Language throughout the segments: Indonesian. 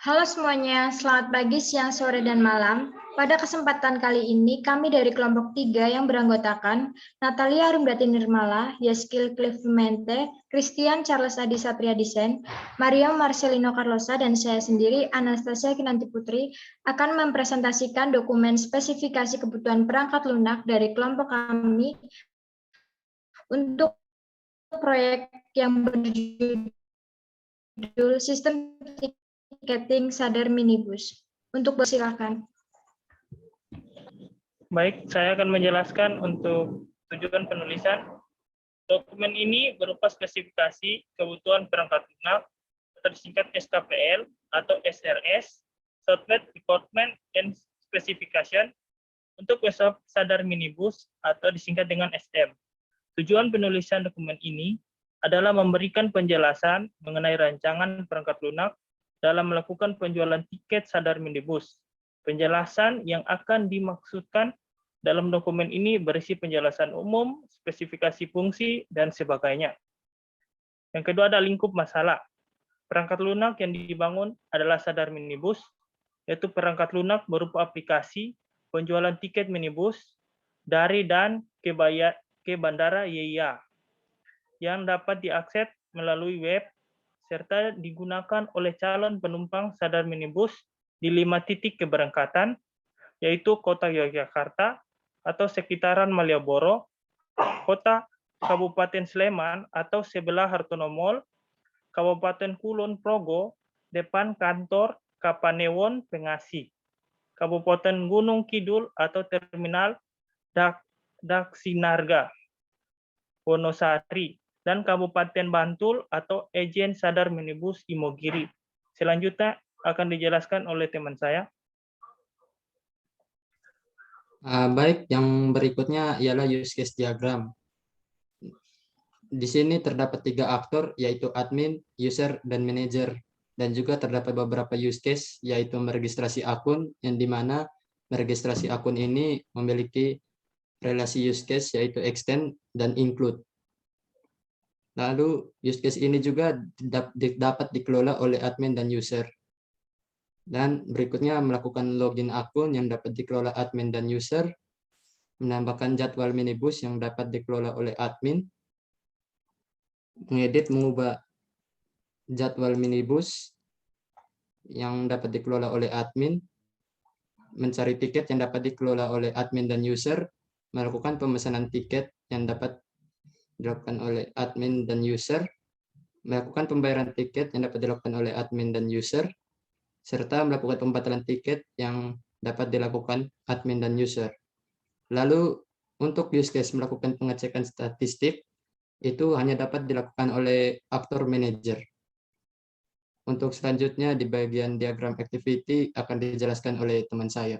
Halo semuanya, selamat pagi, siang, sore, dan malam. Pada kesempatan kali ini, kami dari kelompok 3 yang beranggotakan Natalia Arumdati Nirmala, Yeskil Clemente, Christian Charles Adi Satria Disen, Mario Marcelino Carlosa, dan saya sendiri, Anastasia Kinanti Putri, akan mempresentasikan dokumen spesifikasi kebutuhan perangkat lunak dari kelompok kami untuk proyek yang berjudul Sistem Tiketing Sadar Minibus. Untuk silakan. Baik, saya akan menjelaskan untuk tujuan penulisan. Dokumen ini berupa spesifikasi kebutuhan perangkat lunak atau disingkat SKPL atau SRS, Software Requirement and Specification, untuk WhatsApp Sadar Minibus atau disingkat dengan SM. Tujuan penulisan dokumen ini adalah memberikan penjelasan mengenai rancangan perangkat lunak dalam melakukan penjualan tiket Sadar Minibus. Penjelasan yang akan dimaksudkan dalam dokumen ini berisi penjelasan umum, spesifikasi fungsi, dan sebagainya. Yang kedua ada lingkup masalah. Perangkat lunak yang dibangun adalah Sadar Minibus, yaitu perangkat lunak berupa aplikasi penjualan tiket minibus dari dan ke Bandara YIA yang dapat diakses melalui web serta digunakan oleh calon penumpang Sadar Minibus di 5 titik keberangkatan, yaitu Kota Yogyakarta atau sekitaran Malioboro, Kota Kabupaten Sleman atau sebelah Hartono Mall, Kabupaten Kulon Progo, depan kantor Kapanewon Pengasih, Kabupaten Gunung Kidul atau Terminal Daksinarga, Wonosari, dan Kabupaten Bantul atau Ejen Sadar Minibus Imogiri. Selanjutnya akan dijelaskan oleh teman saya. Baik, yang berikutnya ialah use case diagram. Di sini terdapat 3 aktor, yaitu admin, user, dan manager. Dan juga terdapat beberapa use case, yaitu meregistrasi akun, yang dimana meregistrasi akun ini memiliki relasi use case, yaitu extend dan include. Lalu use case ini juga dapat dikelola oleh admin dan user. Dan berikutnya melakukan login akun yang dapat dikelola admin dan user, menambahkan jadwal minibus yang dapat dikelola oleh admin, mengedit mengubah jadwal minibus yang dapat dikelola oleh admin, mencari tiket yang dapat dikelola oleh admin dan user, melakukan pemesanan tiket yang dapat dilakukan oleh admin dan user, melakukan pembayaran tiket yang dapat dilakukan oleh admin dan user, serta melakukan pembatalan tiket yang dapat dilakukan admin dan user. Lalu untuk use case melakukan pengecekan statistik, itu hanya dapat dilakukan oleh aktor manager. Untuk selanjutnya di bagian diagram activity akan dijelaskan oleh teman saya.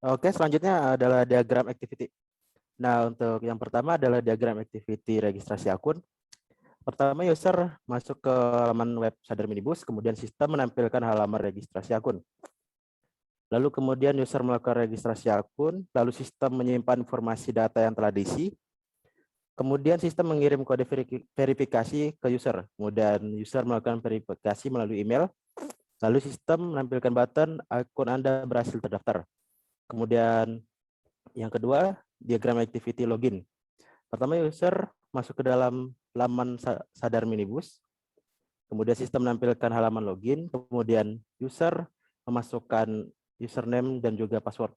Oke, selanjutnya adalah diagram activity. Nah, untuk yang pertama adalah diagram activity registrasi akun. Pertama, user masuk ke halaman web Sadar Minibus, kemudian sistem menampilkan halaman registrasi akun. Lalu kemudian user melakukan registrasi akun, lalu sistem menyimpan informasi data yang telah diisi. Kemudian sistem mengirim kode verifikasi ke user. Kemudian user melakukan verifikasi melalui email. Lalu sistem menampilkan button akun Anda berhasil terdaftar. Kemudian yang kedua, diagram activity login. Pertama, user masuk ke dalam laman Sadar Minibus. Kemudian sistem menampilkan halaman login. Kemudian user memasukkan username dan juga password.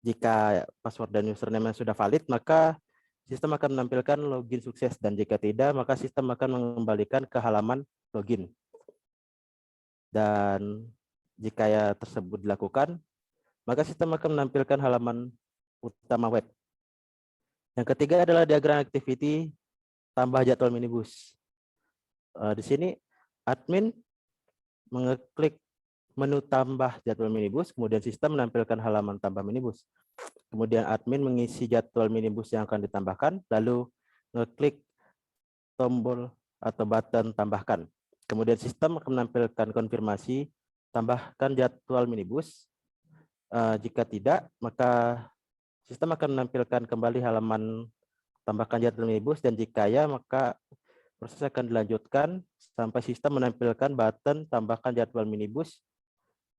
Jika password dan username sudah valid, maka sistem akan menampilkan login sukses. Dan jika tidak, maka sistem akan mengembalikan ke halaman login. Dan jika tersebut dilakukan, maka sistem akan menampilkan halaman utama web. Yang ketiga adalah diagram activity tambah jadwal minibus. Di sini admin mengeklik menu tambah jadwal minibus, kemudian sistem menampilkan halaman tambah minibus. Kemudian admin mengisi jadwal minibus yang akan ditambahkan, lalu mengeklik tombol atau button tambahkan. Kemudian sistem akan menampilkan konfirmasi tambahkan jadwal minibus. Jika tidak, maka sistem akan menampilkan kembali halaman tambahkan jadwal minibus, dan jika ya maka proses akan dilanjutkan sampai sistem menampilkan button tambahkan jadwal minibus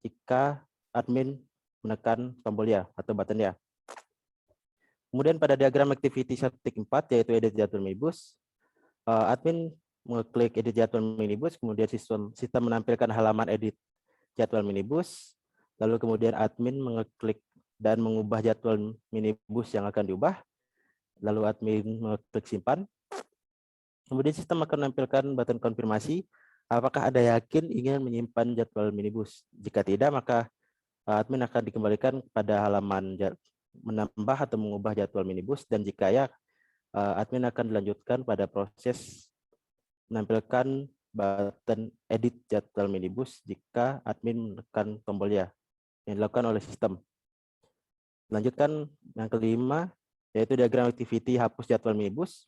jika admin menekan tombol ya atau button ya. Kemudian pada diagram activity 1.4 yaitu edit jadwal minibus, admin mengklik edit jadwal minibus, kemudian sistem menampilkan halaman edit jadwal minibus, lalu kemudian admin mengeklik dan mengubah jadwal minibus yang akan diubah, lalu admin mengklik simpan. Kemudian sistem akan menampilkan button konfirmasi apakah Anda yakin ingin menyimpan jadwal minibus. Jika tidak, maka admin akan dikembalikan pada halaman menambah atau mengubah jadwal minibus, dan jika ya, admin akan dilanjutkan pada proses menampilkan button edit jadwal minibus jika admin menekan tombol ya yang dilakukan oleh sistem. Lanjutkan yang kelima, yaitu diagram activity hapus jadwal minibus.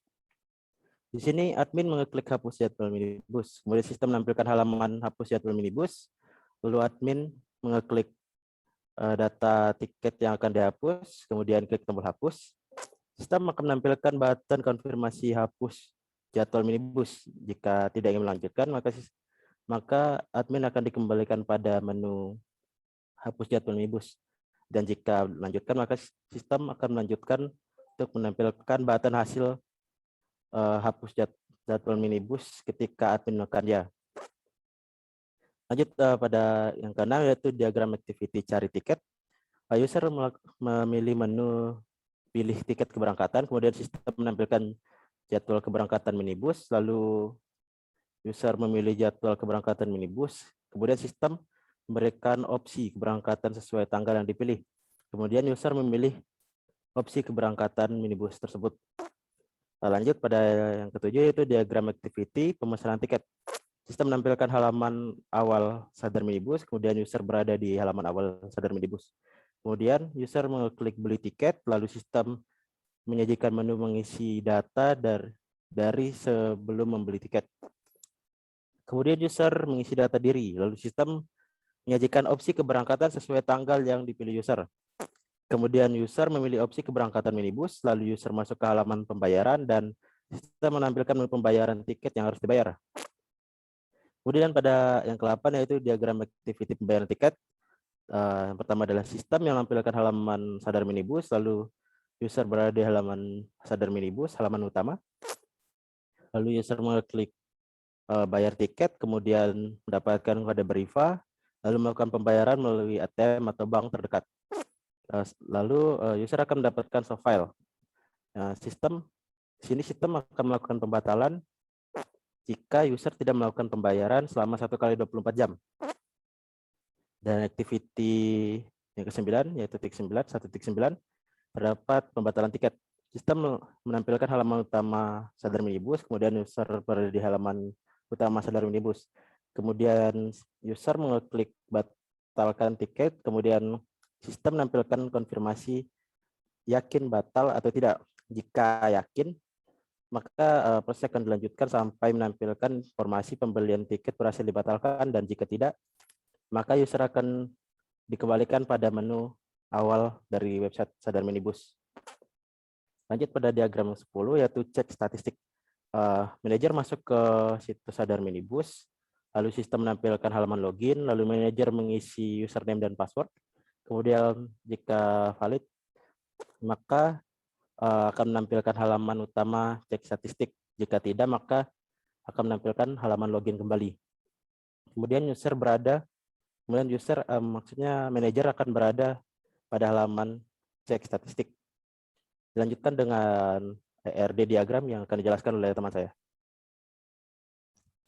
Di sini admin mengeklik hapus jadwal minibus, kemudian sistem menampilkan halaman hapus jadwal minibus, lalu admin mengeklik data tiket yang akan dihapus, kemudian klik tombol hapus. Sistem akan menampilkan button konfirmasi hapus jadwal minibus. Jika tidak ingin melanjutkan, maka admin akan dikembalikan pada menu hapus jadwal minibus. Dan jika melanjutkan, maka sistem akan melanjutkan untuk menampilkan button hasil hapus jadwal minibus ketika admin menekan ya. Lanjut pada yang keenam, yaitu diagram activity cari tiket. User memilih menu pilih tiket keberangkatan, kemudian sistem menampilkan jadwal keberangkatan minibus, lalu user memilih jadwal keberangkatan minibus, kemudian sistem memberikan opsi keberangkatan sesuai tanggal yang dipilih. Kemudian user memilih opsi keberangkatan minibus tersebut. Lanjut pada yang ketujuh, yaitu diagram activity pemesanan tiket. Sistem menampilkan halaman awal sadar minibus, kemudian user berada di halaman awal sadar minibus. Kemudian user mengklik beli tiket, lalu sistem menyajikan menu mengisi data dari sebelum membeli tiket. Kemudian user mengisi data diri, lalu sistem menyajikan opsi keberangkatan sesuai tanggal yang dipilih user. Kemudian user memilih opsi keberangkatan minibus, lalu user masuk ke halaman pembayaran dan sistem menampilkan menu pembayaran tiket yang harus dibayar. Kemudian pada yang ke-8, yaitu diagram activity pembayaran tiket. Yang pertama adalah sistem yang menampilkan halaman sadar minibus, lalu user berada di halaman sadar minibus, halaman utama. Lalu user mengklik bayar tiket, kemudian mendapatkan kode Briva, lalu melakukan pembayaran melalui ATM atau bank terdekat. Lalu user akan mendapatkan soft file. Sistem akan melakukan pembatalan jika user tidak melakukan pembayaran selama 1 kali 24 jam. Dan activity yang ke-9, yaitu tik 9, 1.9, terdapat pembatalan tiket. Sistem menampilkan halaman utama sadar minibus, kemudian user berada di halaman utama sadar minibus. Kemudian user mengklik batalkan tiket, kemudian sistem menampilkan konfirmasi yakin batal atau tidak. Jika yakin, maka proses akan dilanjutkan sampai menampilkan informasi pembelian tiket berhasil dibatalkan, dan jika tidak, maka user akan dikembalikan pada menu awal dari website sadar minibus. Lanjut pada diagram 10, yaitu cek statistik. Manajer masuk ke situs sadar minibus, lalu sistem menampilkan halaman login, lalu manajer mengisi username dan password. Kemudian jika valid, maka akan menampilkan halaman utama cek statistik. Jika tidak, maka akan menampilkan halaman login kembali. Kemudian maksudnya manajer akan berada pada halaman cek statistik. Dilanjutkan dengan ERD diagram yang akan dijelaskan oleh teman saya.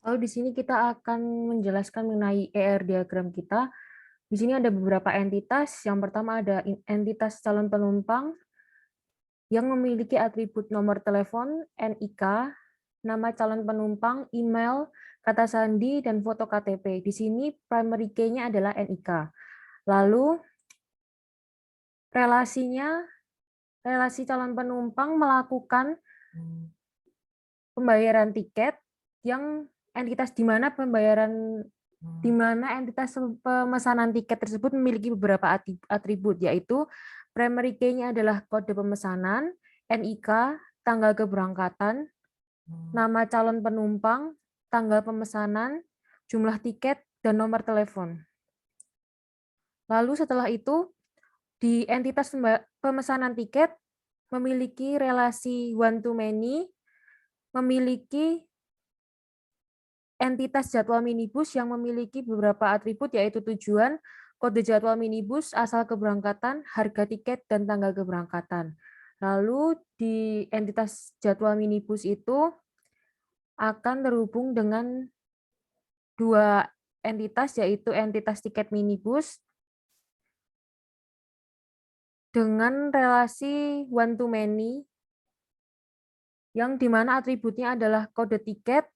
Lalu di sini kita akan menjelaskan mengenai ER diagram kita. Di sini ada beberapa entitas. Yang pertama ada entitas calon penumpang yang memiliki atribut nomor telepon, NIK, nama calon penumpang, email, kata sandi, dan foto KTP. Di sini primary key-nya adalah NIK. Lalu relasi calon penumpang melakukan pembayaran tiket yang entitas di mana entitas pemesanan tiket tersebut memiliki beberapa atribut, yaitu Primary key-nya adalah kode pemesanan, NIK, tanggal keberangkatan, nama calon penumpang, tanggal pemesanan, jumlah tiket, dan nomor telepon. Lalu setelah itu, di entitas pemesanan tiket memiliki relasi one-to-many, memiliki entitas jadwal minibus yang memiliki beberapa atribut yaitu tujuan, kode jadwal minibus, asal keberangkatan, harga tiket, dan tanggal keberangkatan. Lalu di entitas jadwal minibus itu akan terhubung dengan dua entitas, yaitu entitas tiket minibus dengan relasi one-to-many, yang dimana atributnya adalah kode tiket,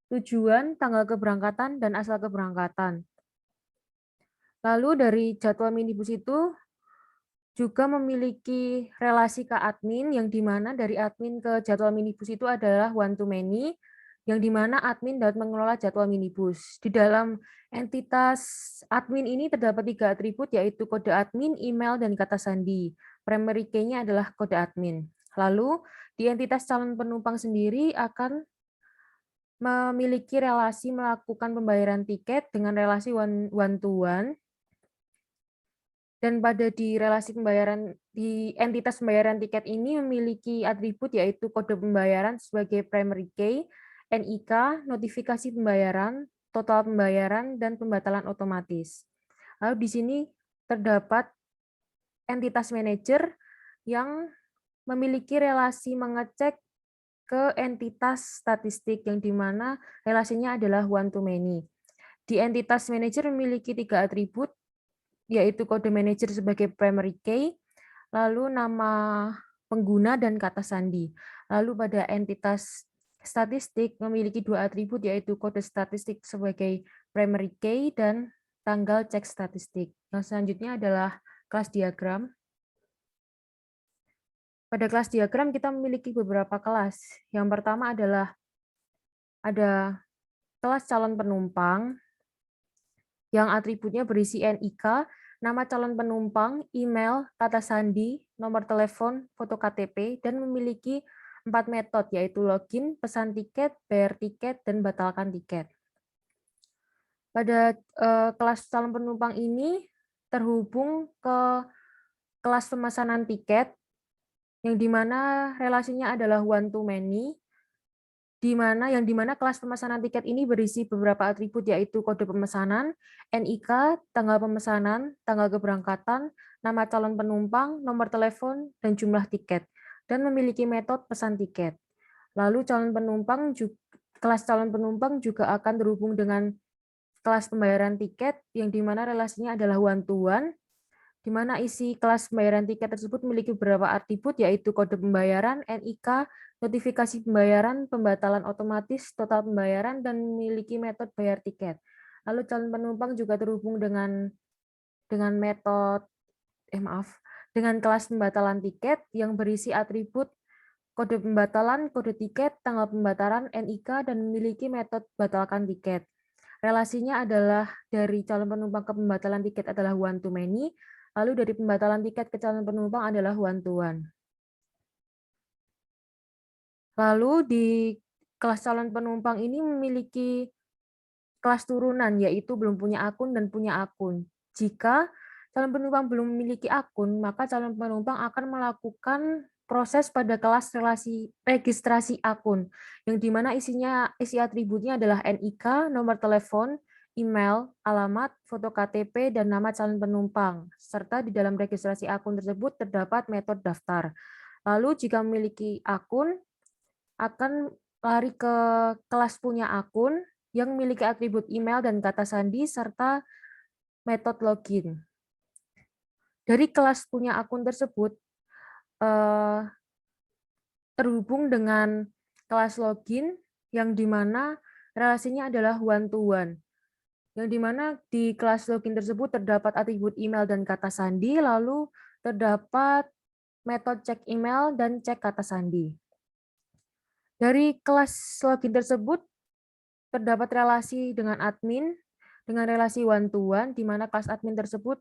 tujuan, tanggal keberangkatan, dan asal keberangkatan. Lalu dari jadwal minibus itu juga memiliki relasi ke admin, yang dimana dari admin ke jadwal minibus itu adalah one-to-many, yang dimana admin dapat mengelola jadwal minibus. Di dalam entitas admin ini terdapat 3 atribut, yaitu kode admin, email, dan kata sandi. Primary key-nya adalah kode admin. Lalu di entitas calon penumpang sendiri akan memiliki relasi melakukan pembayaran tiket dengan relasi one-to-one. Dan pada di relasi pembayaran di entitas pembayaran tiket ini memiliki atribut yaitu kode pembayaran sebagai primary key, NIK, notifikasi pembayaran, total pembayaran, dan pembatalan otomatis. Lalu di sini terdapat entitas manager yang memiliki relasi mengecek ke entitas statistik, yang dimana relasinya adalah one-to-many. Di entitas manager memiliki 3 atribut, yaitu kode manager sebagai primary key, lalu nama pengguna, dan kata sandi. Lalu pada entitas statistik memiliki 2 atribut, yaitu kode statistik sebagai primary key dan tanggal cek statistik. Yang selanjutnya adalah kelas diagram. Pada kelas diagram kita memiliki beberapa kelas. Yang pertama adalah ada kelas calon penumpang yang atributnya berisi NIK, nama calon penumpang, email, kata sandi, nomor telepon, foto KTP, dan memiliki 4 metode, yaitu login, pesan tiket, bayar tiket, dan batalkan tiket. Pada kelas calon penumpang ini terhubung ke kelas pemesanan tiket, yang dimana relasinya adalah one-to-many, yang dimana kelas pemesanan tiket ini berisi beberapa atribut, yaitu kode pemesanan, NIK, tanggal pemesanan, tanggal keberangkatan, nama calon penumpang, nomor telepon, dan jumlah tiket, dan memiliki metode pesan tiket. Lalu kelas calon penumpang juga akan terhubung dengan kelas pembayaran tiket, yang dimana relasinya adalah one-to-one, di mana isi kelas pembayaran tiket tersebut memiliki beberapa atribut, yaitu kode pembayaran, NIK, notifikasi pembayaran, pembatalan otomatis, total pembayaran, dan memiliki metode bayar tiket. Lalu calon penumpang juga terhubung dengan kelas pembatalan tiket yang berisi atribut kode pembatalan, kode tiket, tanggal pembatalan, NIK, dan memiliki metode batalkan tiket. Relasinya adalah dari calon penumpang ke pembatalan tiket adalah one-to-many, lalu dari pembatalan tiket ke calon penumpang adalah one-to-one. Lalu di kelas calon penumpang ini memiliki kelas turunan, yaitu belum punya akun dan punya akun. Jika calon penumpang belum memiliki akun, maka calon penumpang akan melakukan proses pada kelas registrasi akun, yang dimana isi atributnya adalah NIK, nomor telepon, email, alamat, foto KTP, dan nama calon penumpang. Serta di dalam registrasi akun tersebut terdapat metode daftar. Lalu jika memiliki akun, akan lari ke kelas punya akun yang memiliki atribut email dan kata sandi serta metode login. Dari kelas punya akun tersebut terhubung dengan kelas login, yang dimana relasinya adalah one-to-one. Yang dimana di kelas login tersebut terdapat atribut email dan kata sandi, lalu terdapat metode cek email dan cek kata sandi. Dari kelas login tersebut terdapat relasi dengan admin, dengan relasi one-to-one, di mana kelas admin tersebut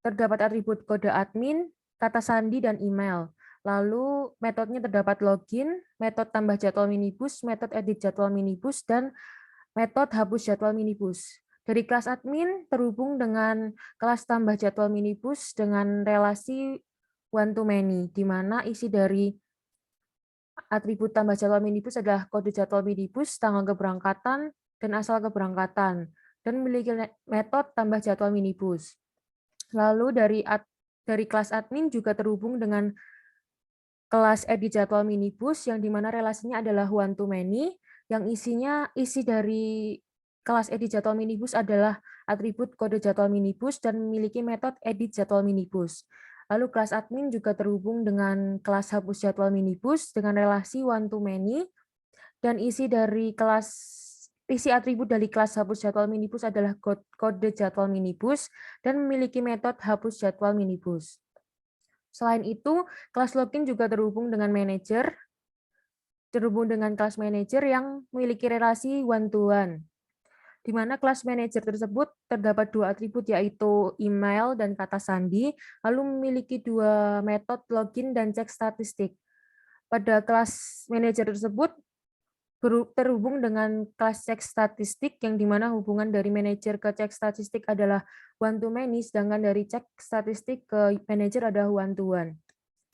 terdapat atribut kode admin, kata sandi, dan email. Lalu metodenya terdapat login, metode tambah jadwal minibus, metode edit jadwal minibus, dan metode hapus jadwal minibus. Dari kelas admin terhubung dengan kelas tambah jadwal minibus dengan relasi one to many, di mana isi dari atribut tambah jadwal minibus adalah kode jadwal minibus, tanggal keberangkatan, dan asal keberangkatan, dan memiliki metode tambah jadwal minibus. Lalu dari kelas admin juga terhubung dengan kelas edit jadwal minibus, yang dimana relasinya adalah one to many, yang isi dari kelas edit jadwal minibus adalah atribut kode jadwal minibus dan memiliki metode edit jadwal minibus. Lalu kelas admin juga terhubung dengan kelas hapus jadwal minibus dengan relasi one to many, dan isi atribut dari kelas hapus jadwal minibus adalah kode jadwal minibus dan memiliki metode hapus jadwal minibus. Selain itu, kelas login juga terhubung dengan kelas manager yang memiliki relasi one to one, di mana kelas manager tersebut terdapat dua atribut, yaitu email dan kata sandi, lalu memiliki dua metode login dan cek statistik. Pada kelas manager tersebut terhubung dengan kelas cek statistik, yang dimana hubungan dari manajer ke cek statistik adalah one to many, sedangkan dari cek statistik ke manajer adalah one to one.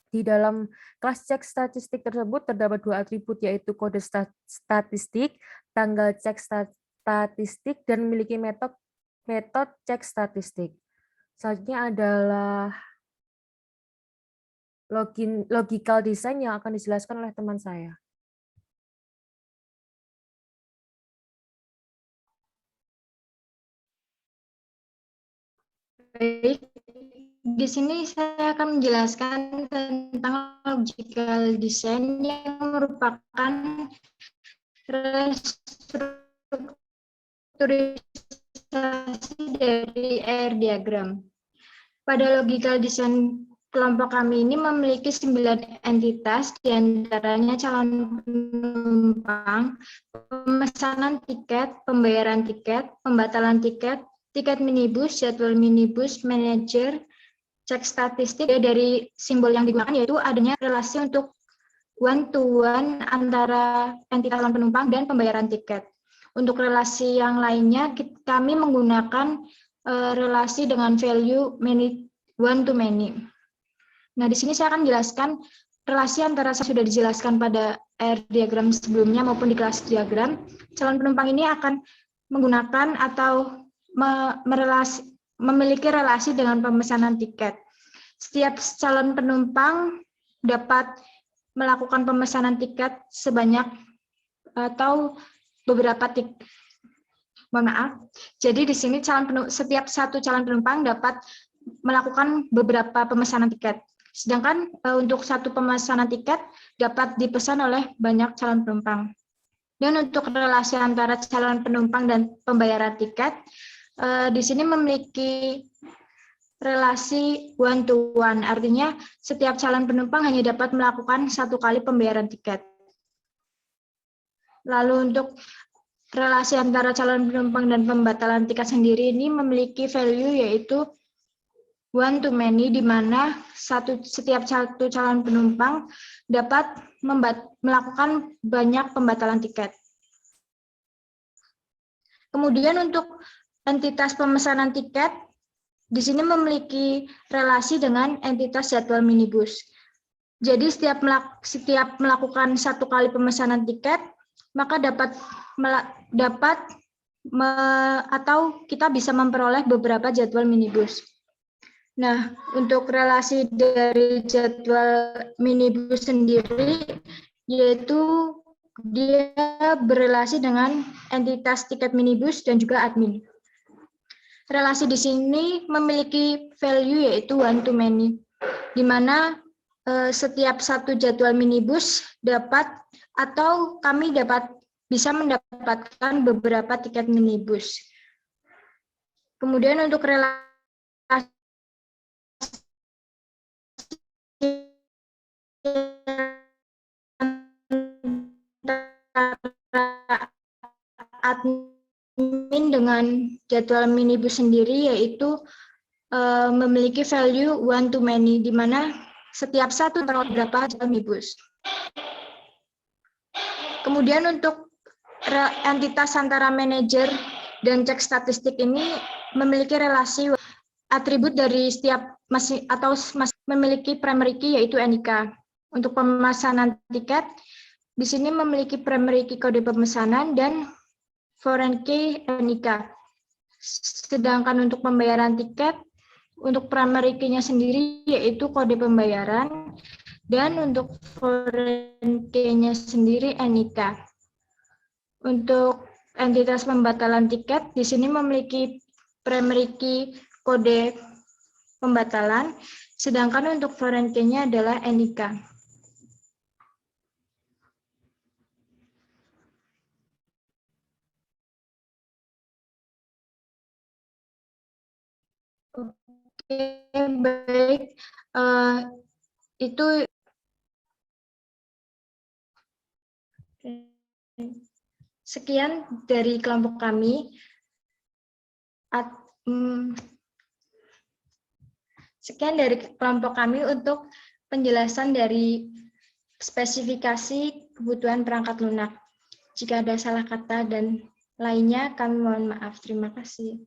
Di dalam kelas cek statistik tersebut terdapat dua atribut, yaitu kode statistik, tanggal cek statistik, dan memiliki metode cek statistik. Selanjutnya adalah logical design yang akan dijelaskan oleh teman saya. Baik, di sini saya akan menjelaskan tentang logical design yang merupakan restrukturisasi dari AR diagram. Pada logical design kelompok kami ini memiliki 9 entitas, diantaranya calon penumpang, pemesanan tiket, pembayaran tiket, pembatalan tiket, tiket minibus, jadwal minibus, manajer, cek statistik. Dari simbol yang digunakan yaitu adanya relasi untuk one to one antara entitas calon penumpang dan pembayaran tiket. Untuk relasi yang lainnya kami menggunakan relasi dengan value one to many. Nah, di sini saya akan menjelaskan relasi antara sudah dijelaskan pada AR diagram sebelumnya maupun di kelas diagram. Calon penumpang ini akan menggunakan atau memiliki relasi dengan pemesanan tiket. Setiap calon penumpang dapat melakukan pemesanan tiket sebanyak atau beberapa tiket. Mohon maaf. Jadi di sini setiap satu calon penumpang dapat melakukan beberapa pemesanan tiket. Sedangkan untuk satu pemesanan tiket dapat dipesan oleh banyak calon penumpang. Dan untuk relasi antara calon penumpang dan pembayaran tiket, di sini memiliki relasi one to one, artinya setiap calon penumpang hanya dapat melakukan satu kali pembayaran tiket. Lalu untuk relasi antara calon penumpang dan pembatalan tiket sendiri ini memiliki value yaitu one to many, di mana setiap satu calon penumpang dapat melakukan banyak pembatalan tiket. Kemudian untuk entitas pemesanan tiket, di sini memiliki relasi dengan entitas jadwal minibus. Jadi setiap melakukan satu kali pemesanan tiket, maka atau kita bisa memperoleh beberapa jadwal minibus. Nah, untuk relasi dari jadwal minibus sendiri, yaitu dia berelasi dengan entitas tiket minibus dan juga admin. Relasi di sini memiliki value yaitu one to many, di mana setiap satu jadwal minibus dapat atau kami bisa mendapatkan beberapa tiket minibus. Kemudian untuk relasi admin dengan jadwal minibus sendiri yaitu memiliki value one to many, di mana setiap satu terdapat beberapa minibus. Kemudian untuk entitas antara manajer dan cek statistik ini memiliki relasi atribut dari setiap memiliki primary key yaitu NIK. Untuk pemesanan tiket, di sini memiliki primary key kode pemesanan dan foreign key NIK. Sedangkan untuk pembayaran tiket, untuk primary key-nya sendiri yaitu kode pembayaran, dan untuk foreign key-nya sendiri NIK. Untuk entitas pembatalan tiket, di sini memiliki primary key kode pembatalan, sedangkan untuk foreign key-nya adalah NIK. Oke, baik. Itu sekian dari kelompok kami. Sekian dari kelompok kami untuk penjelasan dari spesifikasi kebutuhan perangkat lunak. Jika ada salah kata dan lainnya, kami mohon maaf. Terima kasih.